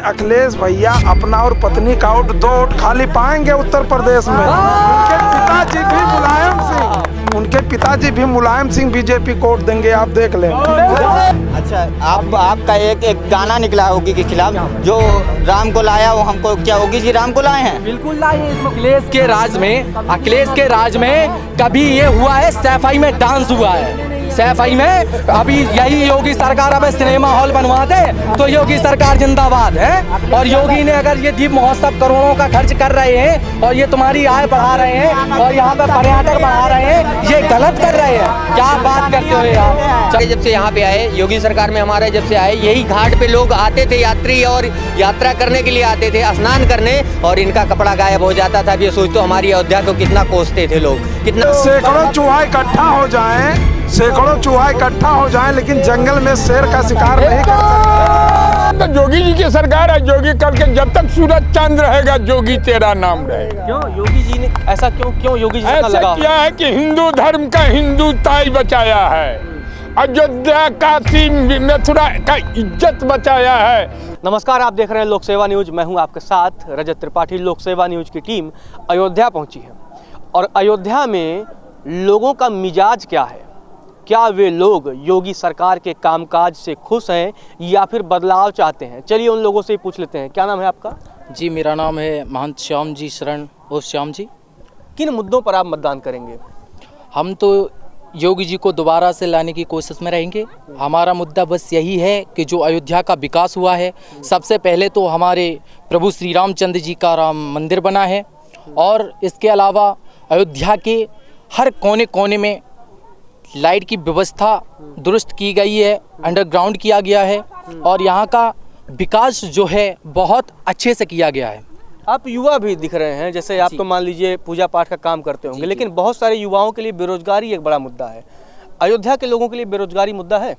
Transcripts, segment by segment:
अखिलेश भैया अपना और पत्नी का वोट 2 वोट खाली पाएंगे उत्तर प्रदेश में। उनके पिताजी भी मुलायम सिंह बीजेपी को वोट देंगे, आप देख लें। अच्छा, आपका एक गाना निकला योगी के खिलाफ, जो राम को लाया वो हमको, क्या योगी जी राम को लाए हैं? बिल्कुल लाए हैं। अखिलेश के राज में कभी ये हुआ है सैफई में डांस हुआ है? सैफई में अभी यही योगी सरकार अब सिनेमा हॉल बनवा दे तो योगी सरकार जिंदाबाद है। और योगी ने अगर ये दीप महोत्सव करोड़ों का खर्च कर रहे हैं और ये तुम्हारी आय बढ़ा रहे हैं और यहाँ पे पर्यटक बढ़ा रहे हैं, ये गलत कर रहे हैं। क्या बात करते हो आप? जब से यहाँ पे आए योगी सरकार में हमारे जब से आए, यही घाट पे लोग आते थे, यात्री और यात्रा करने के लिए आते थे, स्नान करने, और इनका कपड़ा गायब हो जाता था। अब ये सोचते हमारी अयोध्या को कितना कोसते थे लोग, कितना। सैकड़ों चूहा इकट्ठा हो जाएं लेकिन जंगल में शेर का शिकार नहीं कर सकते। तो योगी जी की सरकार है, योगी करके जब तक सूरज चांद रहेगा योगी तेरा नाम रहेगा। क्यों योगी जी ने ऐसा क्यों योगी जी से ऐसा लगा? किया है कि हिंदू धर्म का हिंदुताई बचाया है, अयोध्या काशी मथुरा का इज्जत बचाया है। नमस्कार, आप देख रहे हैं लोक सेवा न्यूज। मैं हूं आपके साथ रजत त्रिपाठी। लोक सेवा न्यूज की टीम अयोध्या पहुंची है और अयोध्या में लोगों का मिजाज क्या है? क्या वे लोग योगी सरकार के कामकाज से खुश हैं या फिर बदलाव चाहते हैं? चलिए उन लोगों से ही पूछ लेते हैं। क्या नाम है आपका? जी, मेरा नाम है महंत श्याम जी शरण और श्याम जी। किन मुद्दों पर आप मतदान करेंगे? हम तो योगी जी को दोबारा से लाने की कोशिश में रहेंगे। हमारा मुद्दा बस यही है कि जो अयोध्या का विकास हुआ है, सबसे पहले तो हमारे प्रभु श्री रामचंद्र जी का राम मंदिर बना है और इसके अलावा अयोध्या के हर कोने कोने में लाइट की व्यवस्था दुरुस्त की गई है, अंडरग्राउंड किया गया है और यहाँ का विकास जो है बहुत अच्छे से किया गया है। आप युवा भी दिख रहे हैं, जैसे आप तो मान लीजिए पूजा पाठ का काम करते होंगे, लेकिन बहुत सारे युवाओं के लिए बेरोजगारी एक बड़ा मुद्दा है। अयोध्या के लोगों के लिए बेरोजगारी मुद्दा है?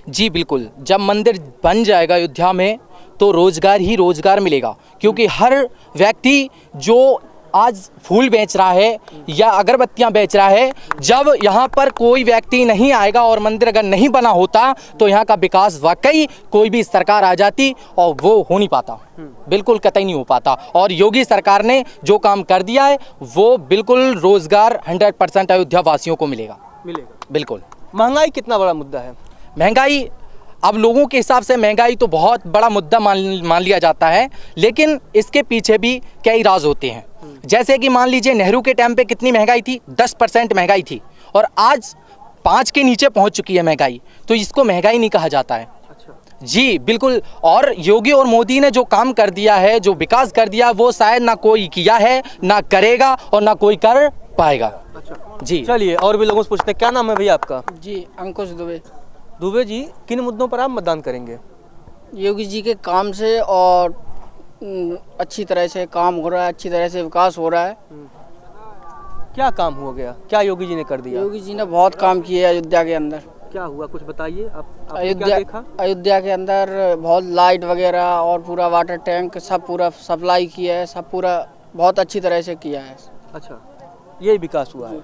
जी बिल्कुल, जब मंदिर बन जाएगा अयोध्या में तो रोजगार ही रोजगार मिलेगा, क्योंकि हर व्यक्ति जो आज फूल बेच रहा है या अगरबत्तियां बेच रहा है, जब यहाँ पर कोई व्यक्ति नहीं आएगा और मंदिर अगर नहीं बना होता तो यहाँ का विकास वाकई कोई भी सरकार आ जाती और वो हो नहीं पाता, बिल्कुल कतई नहीं हो पाता। और योगी सरकार ने जो काम कर दिया है वो बिल्कुल रोजगार 100% अयोध्या वासियों को मिलेगा। बिल्कुल। महंगाई कितना बड़ा मुद्दा है? महंगाई अब लोगों के हिसाब से महंगाई तो बहुत बड़ा मुद्दा मान लिया जाता है, लेकिन इसके पीछे भी कई राज होते हैं। जैसे कि मान लीजिए नेहरू के टाइम पे कितनी महंगाई थी? 10% महंगाई थी और आज 5 के नीचे पहुंच चुकी है महंगाई, तो इसको महंगाई नहीं कहा जाता है। अच्छा। जी बिल्कुल। और योगी और मोदी ने जो काम कर दिया है, जो विकास कर दिया, वो शायद ना कोई किया है, ना करेगा और ना कोई कर पाएगा। अच्छा। जी चलिए और भी लोगों से पूछते हैं। क्या नाम है भैया आपका? जी अंकुश दुबे। दुबे जी, किन मुद्दों पर आप मतदान करेंगे? योगी जी के काम से और अच्छी तरह से काम हो रहा है, अच्छी तरह से विकास हो रहा है। क्या काम हो गया? क्या योगी जी ने कर दिया? योगी जी ने बहुत काम किए अयोध्या के अंदर। क्या हुआ, कुछ बताइए। अयोध्या के अंदर बहुत लाइट वगैरह और पूरा वाटर टैंक सब पूरा सप्लाई किया है, सब पूरा बहुत अच्छी तरह से किया है। अच्छा, यही विकास हुआ है।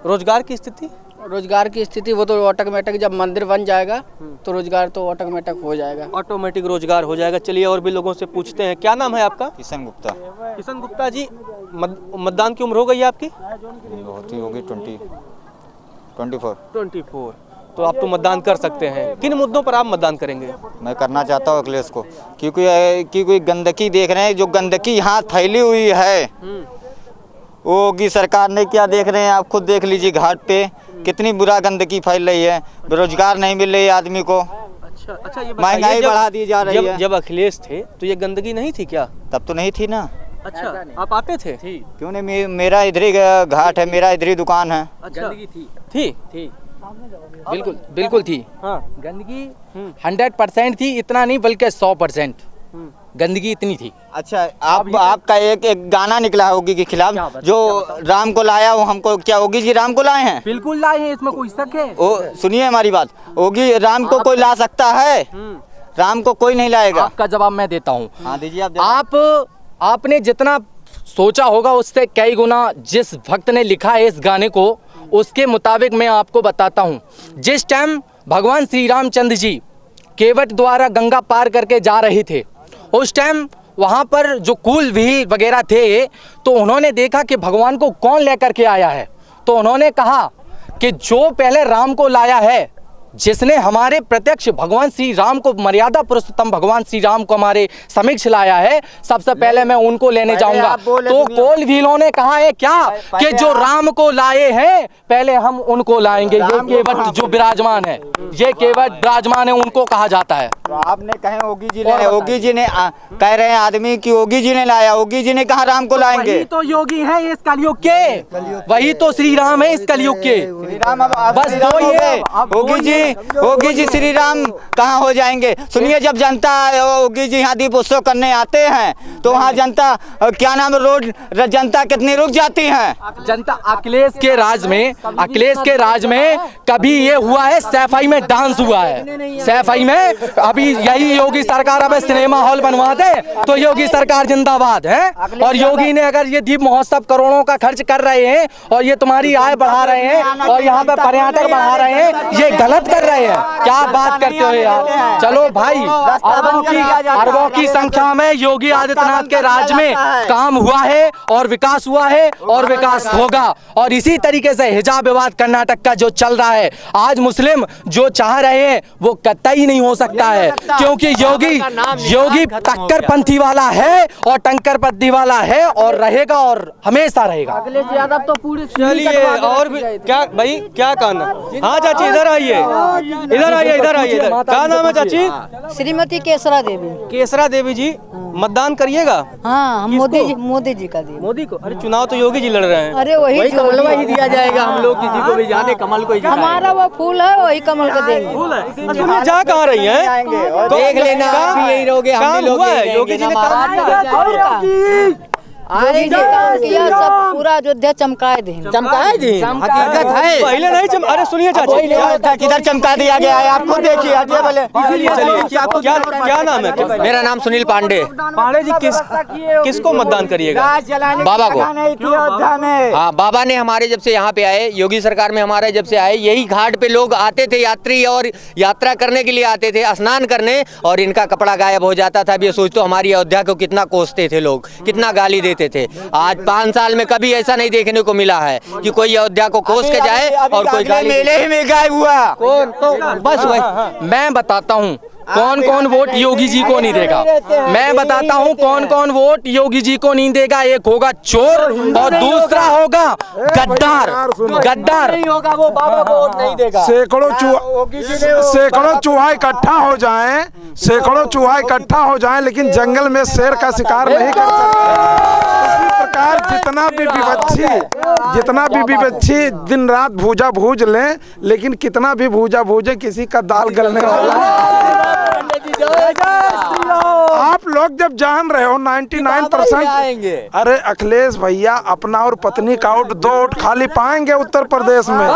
रोजगार की स्थिति? रोजगार की स्थिति वो तो ऑटोमेटिक, जब मंदिर बन जाएगा तो रोजगार तो ऑटोमेटिक हो जाएगा, ऑटोमेटिक रोजगार हो जाएगा। चलिए और भी लोगों से पूछते हैं। क्या नाम है आपका? किशन गुप्ता। किशन गुप्ता जी, मतदान की उम्र हो गई है आपकी? होती होगी 24। तो आप तो मतदान कर सकते हैं। किन मुद्दों पर आप मतदान करेंगे? मैं करना चाहता हूँ अखिलेश को, क्योंकि गंदगी देख रहे हैं, जो गंदगी यहाँ फैली हुई है वो योगी सरकार ने क्या देख रहे हैं, आप खुद देख लीजिए। घाट पे कितनी बुरा गंदगी फैल रही है, बेरोजगार नहीं मिल रही है आदमी को। अच्छा, ये महंगाई बढ़ा दी जा रही है। जब अखिलेश थे तो ये गंदगी नहीं थी क्या? तब तो नहीं थी ना। अच्छा, आप आते थे? क्यों नहीं, मेरा इधर ही घाट है, मेरा इधर ही दुकान है। अच्छा, गंदगी थी? बिल्कुल थी। हाँ, गंदगी 100% थी, इतना नहीं बल्कि 100% गंदगी इतनी थी। अच्छा, आपका एक गाना निकला योगी के खिलाफ, जो राम को लाया वो हमको, क्या योगी जी राम को लाए हैं? बिल्कुल लाए हैं, इसमें कोई शक है? ओ सुनिए हमारी बात, योगी राम को कोई ला सकता है? राम को कोई नहीं लाएगा। आपका जवाब मैं देता हूँ। हाँ दीजिए आपने जितना सोचा होगा उससे कई गुना जिस भक्त ने लिखा है इस गाने को, उसके मुताबिक मैं आपको बताता हूँ। जिस टाइम भगवान श्री रामचंद्र जी केवट द्वारा गंगा पार करके जा रहे थे उस टाइम वहाँ पर जो कुल व्हील वगैरह थे तो उन्होंने देखा कि भगवान को कौन लेकर के आया है, तो उन्होंने कहा कि जो पहले राम को लाया है, जिसने हमारे प्रत्यक्ष भगवान श्री राम को, मर्यादा पुरुषोत्तम भगवान श्री राम को हमारे समक्ष लाया है, सबसे पहले मैं उनको लेने जाऊंगा। तो कोल व्हीलों ने कहा है क्या कि जो राम को लाए हैं पहले हम उनको लाएंगे। ये केवट जो विराजमान है, ये केवट विराजमान है, उनको कहा जाता है। तो आपने कहे योगी जी ने कह रहे हैं आदमी की योगी जी ने लाया, योगी जी ने कहा राम को लाएंगे। वही तो योगी है इस कलयुग के, वही तो श्री राम है इस कलयुग के। श्री राम बस दो ये योगी जी श्री राम कहाँ हो जाएंगे। सुनिए, जब जनता योगी जी यहाँ दीप उत्सव करने आते हैं तो वहाँ जनता क्या नाम रोड जनता कितनी रुक जाती है। जनता अखिलेश के राज में कभी ये हुआ है, सैफई में डांस हुआ है। सैफई में अभी यही योगी सरकार अब सिनेमा हॉल बनवा दे तो योगी सरकार जिंदाबाद है। और योगी ने अगर ये दीप महोत्सव करोड़ों का खर्च कर रहे हैं और ये तुम्हारी आय बढ़ा रहे हैं और यहाँ पे पर्यटक बढ़ा रहे हैं, ये गलत कर रहे हैं। क्या बात करते हो यार। चलो भाई, अरबों की संख्या में योगी आदित्यनाथ के राज में काम हुआ है और विकास हुआ है और विकास होगा। और इसी तरीके से हिजाब विवाद कर्नाटक का जो चल रहा है, आज मुस्लिम जो चाह रहे हैं वो कतई नहीं हो सकता है, क्योंकि योगी टक्करपंथी वाला है और टंकरपंथी वाला है और रहेगा और हमेशा रहेगा। अखिलेश यादव तो पूरी चलिए, और भी क्या भाई, क्या कहना। हाँ चाची, इधर आइए, इधर आइए, इधर आइए। क्या नाम है चाची? श्रीमती केसरा देवी। केसरा देवी जी, मतदान करिएगा? हाँ, हम मोदी जी का दिए। मोदी को? अरे चुनाव तो योगी जी लड़ रहे हैं। अरे वही कमलवा ही दिया जाएगा, हम लोग किसी को भी जाने कमल को ही हमारा वो फूल है, वही कमल को देंगे। सुनिए, जा कहाँ रही है, देख लेना, आप भी यही रहोगे, हम भी लोग योगी जी ने योगी जी काम किया, सब पूरा अयोध्या चमकाए दी। हकीकत है, पहले नहीं अरे सुनिए चाची, किधर चमका दिया गया है, आपको देखिए। क्या नाम है? मेरा नाम सुनील पांडे। पांडे जी, किसको मतदान करिएगा? बाबा को। हाँ, बाबा ने हमारे जब से यहाँ पे आए, योगी सरकार में हमारे जब से आए, यही घाट पे लोग आते थे, यात्री और यात्रा करने के लिए आते थे, स्नान करने, और इनका कपड़ा गायब हो जाता था। अब ये सोचते हमारी अयोध्या को कितना कोसते थे लोग, कितना गाली देते थे। आज 5 साल में कभी ऐसा नहीं देखने को मिला है कि कोई अयोध्या को कोस के जाए और कोई गाली। मेले ही में गायब हुआ कौन? तो बस वही मैं बताता हूँ कौन कौन वोट योगी जी को नहीं देगा। मैं बताता हूँ कौन कौन वोट योगी जी को नहीं देगा। एक होगा चोर और दूसरा होगा गद्दार नहीं होगा, वो बाबा को वोट नहीं देगा। सैकड़ों चूहा इकट्ठा हो जाएं लेकिन जंगल में शेर का शिकार नहीं कर सकते। इसी प्रकार जितना भी विपक्षी दिन रात भूजा भूज लें, लेकिन कितना भी भूजा भूजे किसी का दाल गलने वाला। आप लोग जब जान रहे हो 99%, अरे अखिलेश भैया अपना और पत्नी का वोट 2 वोट खाली पाएंगे उत्तर प्रदेश में।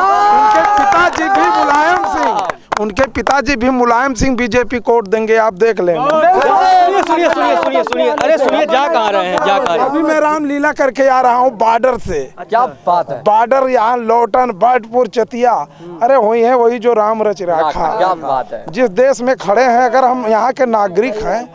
उनके पिताजी भी मुलायम सिंह बीजेपी को वोट देंगे, आप देख लेंगे। सुनिए, अरे सुनिए, जा कहाँ रहे हैं, जा कहाँ? अभी मैं रामलीला करके आ रहा हूँ बॉर्डर से। क्या बात है? बॉर्डर यहाँ लोटन, बटपुर, चतिया, अरे वही है, वही जो राम रच रखा। क्या बात है? जिस देश में खड़े हैं, अगर हम यहाँ के नागरिक हैं,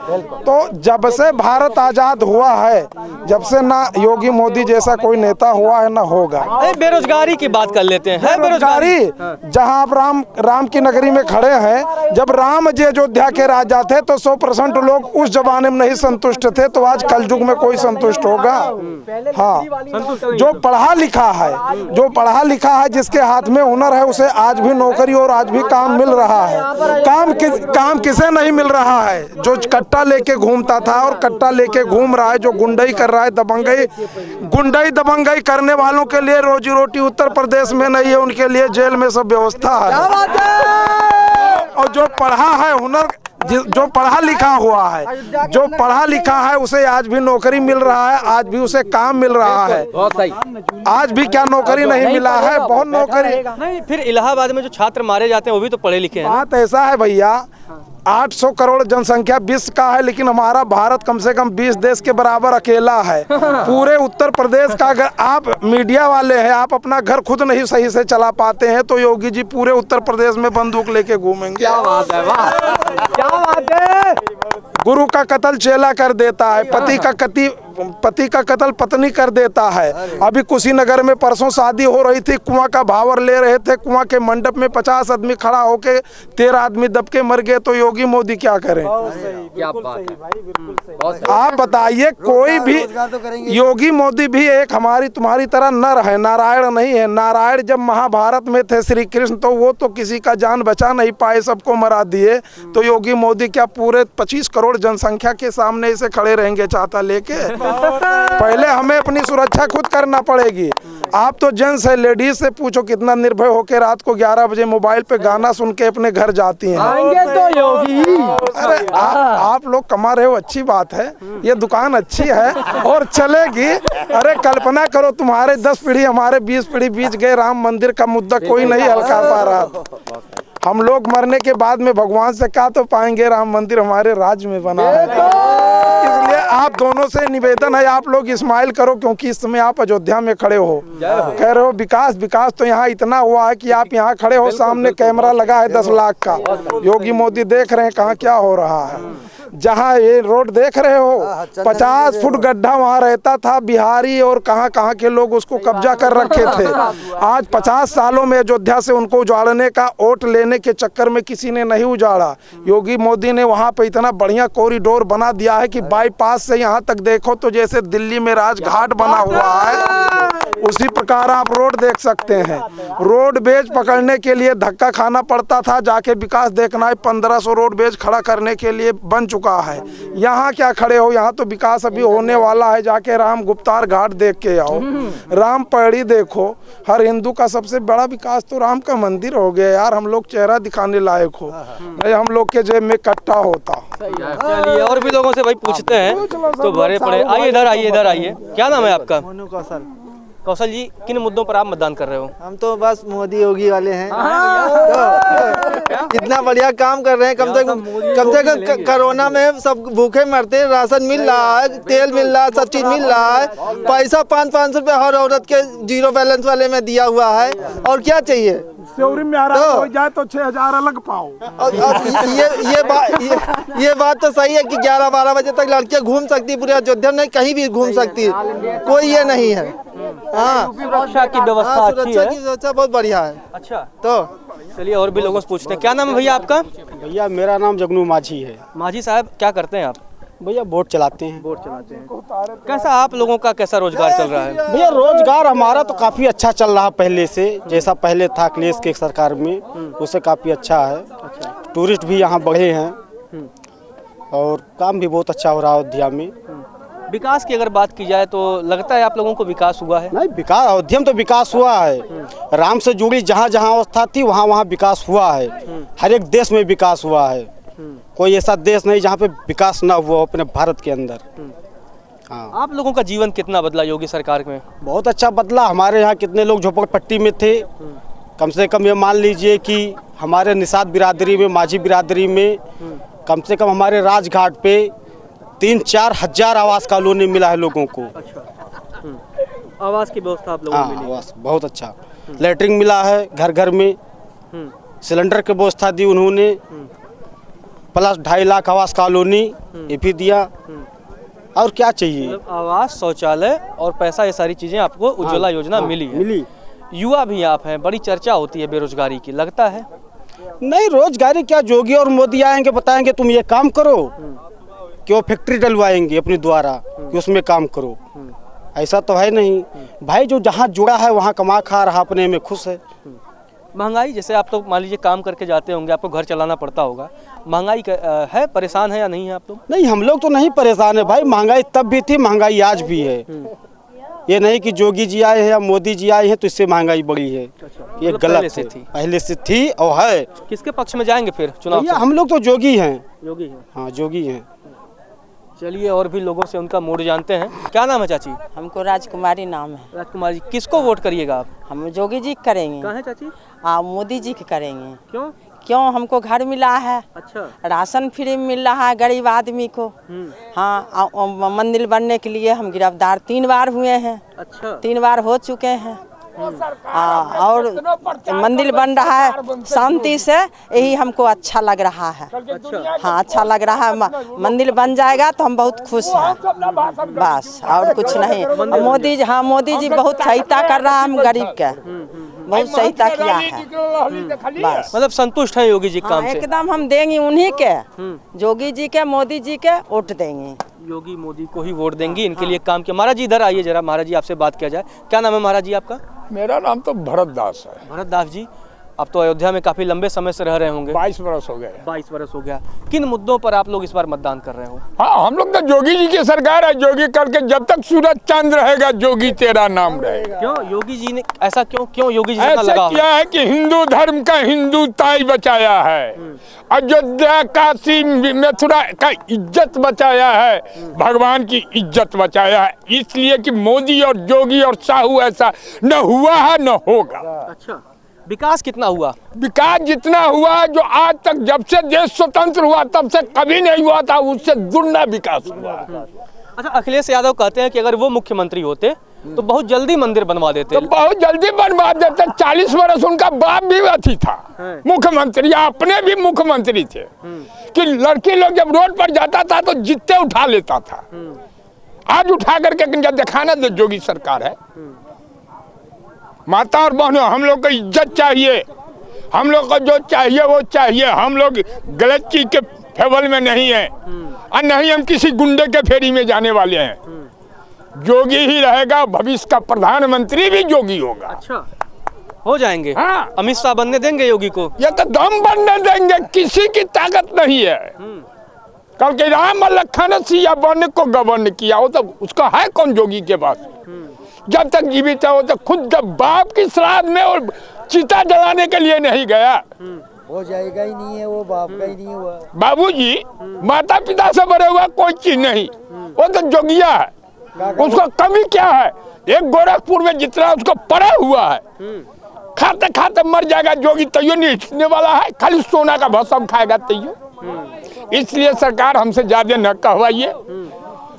तो जब से भारत आजाद हुआ है, जब से ना योगी मोदी जैसा कोई नेता हुआ है ना होगा। बेरोजगारी की बात कर लेते हैं। बेरोजगारी, जहाँ आप राम की नगरी में खड़े हैं, जब राम जी अयोध्या के राजा थे तो 100% लोग उस जमाने में नहीं संतुष्ट थे, तो आज कलयुग में कोई संतुष्ट होगा? हाँ, जो पढ़ा लिखा है, जिसके हाथ में हुनर है, उसे आज भी नौकरी और आज भी काम मिल रहा है। काम किसे नहीं मिल रहा है? जो कट्टा लेके घूमता था और कट्टा लेके घूम रहा है, जो गुंडई कर रहा है, दबंगई करने वालों के लिए रोजी रोटी उत्तर प्रदेश में नहीं है, उनके लिए जेल में सब व्यवस्था है। और जो पढ़ा है, हुनर, जो पढ़ा लिखा है, उसे आज भी नौकरी मिल रहा है, आज भी उसे काम मिल रहा है। बहुत सही। आज भी क्या नौकरी नहीं मिला है? बहुत नौकरी। नहीं, फिर इलाहाबाद में जो छात्र मारे जाते हैं वो भी तो पढ़े लिखे हैं। बात ऐसा है भैया, 800 करोड़ जनसंख्या विश्व का है, लेकिन हमारा भारत कम से कम 20 देश के बराबर अकेला है। पूरे उत्तर प्रदेश का, अगर आप मीडिया वाले हैं, आप अपना घर खुद नहीं सही से चला पाते हैं, तो योगी जी पूरे उत्तर प्रदेश में बंदूक लेके घूमेंगे। क्या बात है, वाह, क्या बात है। गुरु का कत्ल चेला कर देता है, पति का कत्ल पत्नी कर देता है। अभी कुशीनगर में परसों शादी हो रही थी, कुआं का भावर ले रहे थे, कुआं के मंडप में 50 आदमी खड़ा होके 13 आदमी दब के मर गए। तो योगी मोदी क्या करें? क्या बात है। आप बताइए, कोई भी योगी मोदी भी एक हमारी तुम्हारी तरह नर है, नारायण नहीं है। नारायण जब महाभारत में थे श्री कृष्ण, तो वो तो किसी का जान बचा नहीं पाए, सबको मरा दिए। तो योगी मोदी क्या पूरे 25 करोड़ जनसंख्या के सामने इसे खड़े रहेंगे चाहता लेके? पहले हमें अपनी सुरक्षा खुद करना पड़ेगी। आप तो जेंट्स है, लेडीज से पूछो कितना निर्भय होकर रात को 11 बजे मोबाइल पे गाना सुन के अपने घर जाती हैं। आएंगे तो योगी। अरे आप लोग कमा रहे हो, अच्छी बात है, ये दुकान अच्छी है और चलेगी। अरे कल्पना करो, तुम्हारे 10 पीढ़ी हमारे 20 पीढ़ी बीच गए, राम मंदिर का मुद्दा कोई नहीं हल्का पा रहा। हम लोग मरने के बाद में भगवान से क्या तो पाएंगे, राम मंदिर हमारे राज्य में बना है। इसलिए आप दोनों से निवेदन है, आप लोग स्माइल करो, क्योंकि इस समय आप अयोध्या में खड़े हो, कह रहे हो विकास विकास। तो यहाँ इतना हुआ है कि आप यहाँ खड़े हो, सामने कैमरा लगा है 10 लाख का, योगी मोदी देख रहे हैं कहाँ क्या हो रहा है। जहाँ ये रोड देख रहे हो, 50 फुट गड्ढा वहाँ रहता था, बिहारी और कहाँ कहाँ के लोग उसको कब्जा कर रखे थे। आज 50 सालों में अयोध्या से उनको उजाड़ने का, वोट लेने के चक्कर में किसी ने नहीं उजाड़ा। योगी मोदी ने वहाँ पे इतना बढ़िया कॉरिडोर बना दिया है कि बाईपास से यहाँ तक देखो तो जैसे दिल्ली में राजघाट बना हुआ है, उसी प्रकार आप रोड देख सकते हैं। रोड बेज पकड़ने के लिए धक्का खाना पड़ता था, जाके विकास देखना है, 1500 रोड बेज खड़ा करने के लिए बन चुका है। यहाँ क्या खड़े हो, यहाँ तो विकास अभी होने वाला है। जाके राम गुप्तार घाट देख के आओ, राम पड़ी देखो। हर हिंदू का सबसे बड़ा विकास तो राम का मंदिर हो गया यार। हम लोग चेहरा दिखाने लायक हो, नहीं हम लोग के जेब में कट्टा होता। चलिए और भी लोगों से भाई पूछते हैं तो भरे पड़े। आइए इधर आइए, इधर आइए। क्या नाम है आपका? कौशल जी, किन मुद्दों पर आप मतदान कर रहे हो? हम तो बस मोदी योगी वाले हैं। तो इतना बढ़िया काम कर रहे हैं। कम से कम कोरोना में सब भूखे मरते, राशन मिल रहा है, तेल मिल रहा है, सब चीज मिल रहा है। पैसा 500 रुपए हर औरत के जीरो बैलेंस वाले में दिया हुआ है। और क्या चाहिए? में हो जाए तो 6000 अलग पाओ। ये बात तो सही है कि 11-12 बजे तक लड़कियां घूम सकती, पूरे अयोध्या में कहीं भी घूम सकती, कोई ये नहीं है। हाँ, सुरक्षा की व्यवस्था अच्छी है, सुरक्षा की व्यवस्था बहुत बढ़िया है। अच्छा, तो चलिए और भी लोगों से पूछते हैं। क्या नाम है भैया आपका? भैया मेरा नाम जगनू माझी है। माझी साहब, क्या करते हैं आप? भैया बोट चलाते हैं। बोट चलाते हैं। कैसा आप लोगों का कैसा रोजगार चल रहा है? भैया रोजगार हमारा तो काफ़ी अच्छा चल रहा है, पहले से जैसा पहले था अखिलेश के सरकार में, उससे काफ़ी अच्छा है। टूरिस्ट भी यहाँ बढ़े हैं और काम भी बहुत अच्छा हो रहा है अयोध्या में। विकास की अगर बात की जाए तो लगता है आप लोगों को विकास हुआ है? नहीं, विकास अयोध्या में तो विकास हुआ है। राम से जुड़ी जहाँ जहाँ अवस्था थी वहाँ वहाँ विकास हुआ है। हर एक देश में विकास हुआ है, कोई ऐसा देश नहीं जहाँ पे विकास ना हुआ अपने भारत के अंदर। हाँ, आप लोगों का जीवन कितना बदला योगी सरकार में? बहुत अच्छा बदला। हमारे यहाँ कितने लोग झोपड़पट्टी में थे, कम से कम ये मान लीजिए कि हमारे निषाद बिरादरी में, माझी बिरादरी में कम से कम हमारे राजघाट पे 3-4 हजार आवास कॉलोनी मिला है लोगों को। अच्छा, आवास की व्यवस्था आप लोगों को मिली? आवास बहुत अच्छा, लैट्रिन मिला है घर घर में, सिलेंडर की व्यवस्था दी उन्होंने, प्लस 2.5 लाख आवास कॉलोनी ये भी दिया। और क्या चाहिए? मतलब आवास, शौचालय और पैसा, ये सारी चीजें आपको उज्ज्वला योजना मिली है। मिली। युवा भी आप हैं, बड़ी चर्चा होती है बेरोजगारी की, लगता है? नहीं, रोजगारी क्या, जोगी और मोदी आएंगे बताएंगे तुम ये काम करो, कि वो फैक्ट्री डलवाएंगे अपने द्वारा कि उसमें काम करो, ऐसा तो है नहीं भाई। जो जहाँ जुड़ा है वहाँ कमा खा रहा, अपने में खुश है। महंगाई, जैसे आप तो मान लीजिए काम करके जाते होंगे, आपको घर चलाना पड़ता होगा, महंगाई है, परेशान है या नहीं है आप लोग? नहीं, हम लोग तो नहीं परेशान है भाई। महंगाई तब भी थी, महंगाई आज भी है। ये नहीं कि जोगी जी आए हैं या मोदी जी आए हैं तो इससे महंगाई बढ़ी है। ये मतलब गलत है, पहले से थी और है। किसके पक्ष में जाएंगे फिर चुनाव? हम लोग तो जोगी हैं। योगी हैं? हाँ, जोगी हैं। चलिए और भी लोगों से उनका मूड जानते हैं। क्या नाम है चाची? हमको राजकुमारी नाम है। राजकुमारी, किसको वोट करिएगा आप? हम जोगी जी करेंगे। कहाँ है चाची? मोदी जी के करेंगे। क्यों? क्यों, हमको घर मिला है। अच्छा, राशन फ्री मिल रहा है गरीब आदमी को। हाँ, मंदिर बनने के लिए हम गिरफ्तार 3 बार हुए हैं। अच्छा, 3 बार हो चुके हैं। और मंदिर बन रहा है शांति से, यही हमको अच्छा लग रहा है। हाँ अच्छा लग रहा है, मंदिर बन जाएगा तो हम बहुत खुश हैं, बस और कुछ नहीं। मोदी जी बहुत सहायता कर रहा है, हम गरीब के बहुत सहायता किया है, बस। मतलब संतुष्ट हैं योगी जी के काम से? एकदम हम देंगे उन्हीं के, योगी जी के, मोदी जी के वोट देंगे। योगी मोदी को ही वोट देंगे, इनके लिए काम किया। महाराज जी इधर आइए जरा, महाराज जी आपसे बात किया जाए। क्या नाम है महाराज जी आपका? मेरा नाम तो भरत दास है। भरत दास जी, आप तो अयोध्या में काफी लंबे समय से रह रहे होंगे। 22 वर्ष हो गए। 22 वर्ष हो गया। किन मुद्दों पर आप लोग इस बार मतदान कर रहे हो? हाँ, हम लोग तो योगी जी की सरकार है। योगी करके जब तक सूरज चांद रहेगा, योगी तेरा नाम रहेगा। क्यों योगी जी ने ऐसा क्यों योगी जी ऐसा लगा किया है कि हिंदू धर्म का हिंदुताई बचाया है, अयोध्या काशी मथुरा का इज्जत बचाया है, भगवान की इज्जत बचाया है। इसलिए कि मोदी और योगी और साहू ऐसा न हुआ है न होगा। अच्छा, विकास कितना हुआ? विकास जितना हुआ, जो आज तक जब से देश स्वतंत्र हुआ तब से कभी नहीं हुआ था, उससे दुगना विकास हुआ। अच्छा, अखिलेश यादव कहते हैं कि अगर वो मुख्यमंत्री होते तो बहुत जल्दी मंदिर बनवा देते। तो बहुत जल्दी बनवा देते। 40 वर्ष उनका बाप भी अथी था मुख्यमंत्री, अपने भी मुख्यमंत्री थे कि लड़की लोग जब रोड पर जाता था तो जितने उठा लेता था। आज उठा करके दिखाना दे योगी सरकार है। माता और बहनों, हम लोग को इज्जत चाहिए, हम लोग को जो चाहिए वो चाहिए। हम लोग गलत चीज के फेवल में नहीं है और नहीं हम किसी गुंडे के फेरी में जाने वाले हैं। योगी ही रहेगा, भविष्य का प्रधानमंत्री भी योगी होगा। अच्छा, हो जाएंगे? हाँ, अमित शाह बनने देंगे योगी को? ये तो दम बनने देंगे, किसी की ताकत नहीं है। कल के राम और लखन सिया बनने को गवर्न किया, वो तो उसका है कौन योगी के पास? जब तक जीवित है वो तो खुद जब बाप की श्राद्ध में और चिता जलाने के लिए नहीं गया। हो जाएगा ही नहीं है, वो बाप का ही नहीं हुआ। बाबूजी माता पिता से बड़े हुआ कोई चीज नहीं, वो तो जोगिया है। उसको कमी क्या है? एक गोरखपुर में जितना उसको पड़ा हुआ है, खाते खाते मर जाएगा। जोगी तैयो नहीं हिटने वाला है, खाली सोना का भस्म खाएगा तैयो। इसलिए सरकार हमसे ज्यादा न कहवाइए,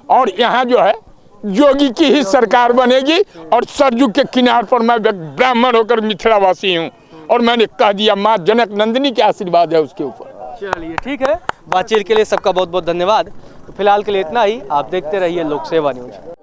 और यहाँ जो है योगी की ही सरकार बनेगी। और सरजू के किनार पर मैं ब्राह्मण होकर मिथिलावासी हूँ, और मैंने कह दिया, माँ जनक नंदिनी के आशीर्वाद है उसके ऊपर। चलिए ठीक है, बातचीत के लिए सबका बहुत बहुत धन्यवाद। तो फिलहाल के लिए इतना ही। आप देखते रहिए लोक सेवा न्यूज।